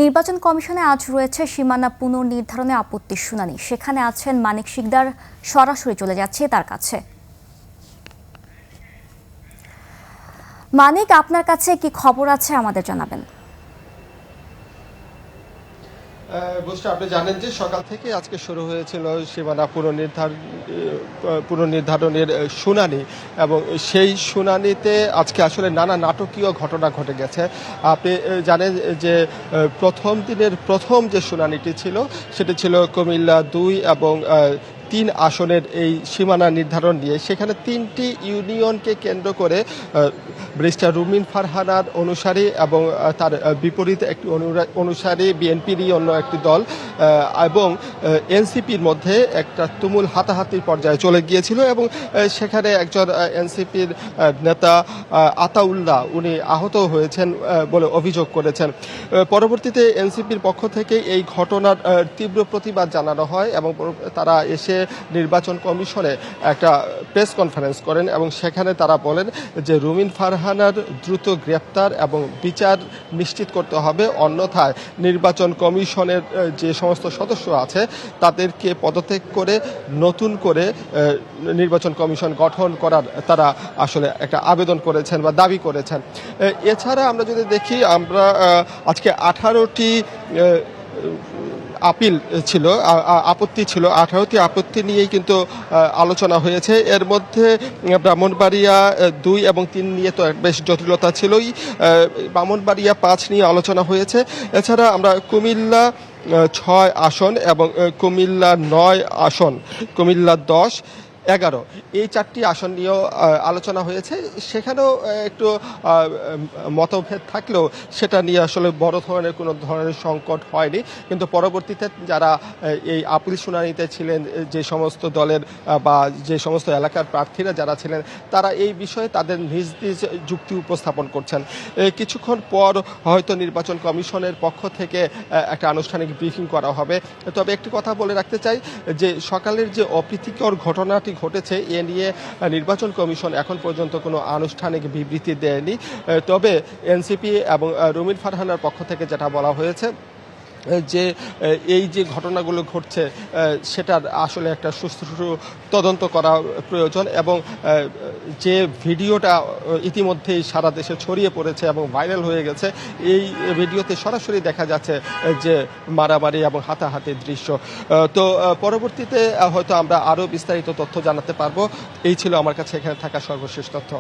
নির্বাচন কমিশনে আজ রয়েছে সীমানা পুনর্নির্ধারণে আপত্তির শুনানি। সেখানে আছেন মানিক শিকদার, সরাসরি চলে যাচ্ছে তার কাছে। মানিক, আপনার কাছে কি খবর আছে আমাদের জানাবেন। আপনি জানেন যে সকাল থেকে আজকে শুরু হয়েছিল সীমানা পুনর্নির্ধারণের শুনানি, এবং সেই শুনানিতে আজকে আসলে নানা নাটকীয় ঘটনা ঘটে গেছে। আপনি জানেন যে প্রথম দিনের প্রথম যে শুনানিটি ছিল সেটি ছিল কুমিল্লা ২ এবং ৩ আসনের এই সীমানা নির্ধারণ নিয়ে। সেখানে ৩টি ইউনিয়নকে কেন্দ্র করে ব্যারিস্টার রুমিন ফারহানার অনুসারী এবং তার বিপরীতে একটি অনুসারী বিএনপিরই অন্য একটি দল এবং এনসিপির মধ্যে একটা তুমুল হাতাহাতির পর্যায়ে চলে গিয়েছিল, এবং সেখানে একজন এনসিপির নেতা আতাউল্লাহ উনি আহত হয়েছেন বলে অভিযোগ করেছেন। পরবর্তীতে এনসিপির পক্ষ থেকে এই ঘটনার তীব্র প্রতিবাদ জানানো হয় এবং তারা এসে নির্বাচন কমিশনে একটা প্রেস কনফারেন্স করেন, এবং সেখানে তারা বলেন যে রুমিন ফারহানার দ্রুত গ্রেপ্তার এবং বিচার নিশ্চিত করতে হবে, অন্যথায় নির্বাচন কমিশনের যে সমস্ত সদস্য আছে তাদেরকে পদত্যাগ করে নতুন করে নির্বাচন কমিশন গঠন করার তারা আসলে একটা আবেদন করেছেন বা দাবি করেছেন। এছাড়া আমরা যদি দেখি, আমরা আজকে 18টি আপিল ছিল, আপত্তি ছিল, 18টি আপত্তি নিয়েই কিন্তু আলোচনা হয়েছে। এর মধ্যে ব্রাহ্মণবাড়িয়া ২ এবং ৩ নিয়ে তো বেশ জটিলতা ছিলই, ব্রাহ্মণবাড়িয়া ৫ নিয়ে আলোচনা হয়েছে। এছাড়া আমরা কুমিল্লা ৬ আসন এবং কুমিল্লা ৯ আসন, কুমিল্লা ১০, ১১ এই 4টি আসন নিয়েও আলোচনা হয়েছে। সেখানেও একটু মতভেদ থাকলেও সেটা নিয়ে আসলে বড় ধরনের কোনো ধরনের সংকট হয়নি, কিন্তু পরবর্তীতে যারা এই আপিল শুনানিতে ছিলেন, যে সমস্ত দলের বা যে সমস্ত এলাকার প্রার্থীরা যারা ছিলেন, তারা এই বিষয়ে তাদের নিজ নিজ যুক্তি উপস্থাপন করছেন। কিছুক্ষণ পর হয়তো নির্বাচন কমিশনের পক্ষ থেকে একটা আনুষ্ঠানিক ব্রিফিং করা হবে। তবে একটি কথা বলে রাখতে চাই যে সকালের যে অপ্রীতিকর ঘটনাটি ঘটেছে এ নিয়ে নির্বাচন কমিশন এখন পর্যন্ত কোনো আনুষ্ঠানিক বিবৃতি দেয়নি। তবে এনসিপি এবং রুমিন ফারহানার পক্ষ থেকে যেটা বলা হয়েছে যে এই যে ঘটনাগুলো ঘটছে সেটার আসলে একটা সুষ্ঠু তদন্ত করা প্রয়োজন, এবং যে ভিডিওটা ইতিমধ্যেই সারা দেশে ছড়িয়ে পড়েছে এবং ভাইরাল হয়ে গেছে, এই ভিডিওতে সরাসরি দেখা যাচ্ছে যে মারামারি এবং হাতাহাতির দৃশ্য। তো পরবর্তীতে হয়তো আমরা আরও বিস্তারিত তথ্য জানাতে পারবো। এই ছিল আমার কাছে এখানে থাকা সর্বশেষ তথ্য।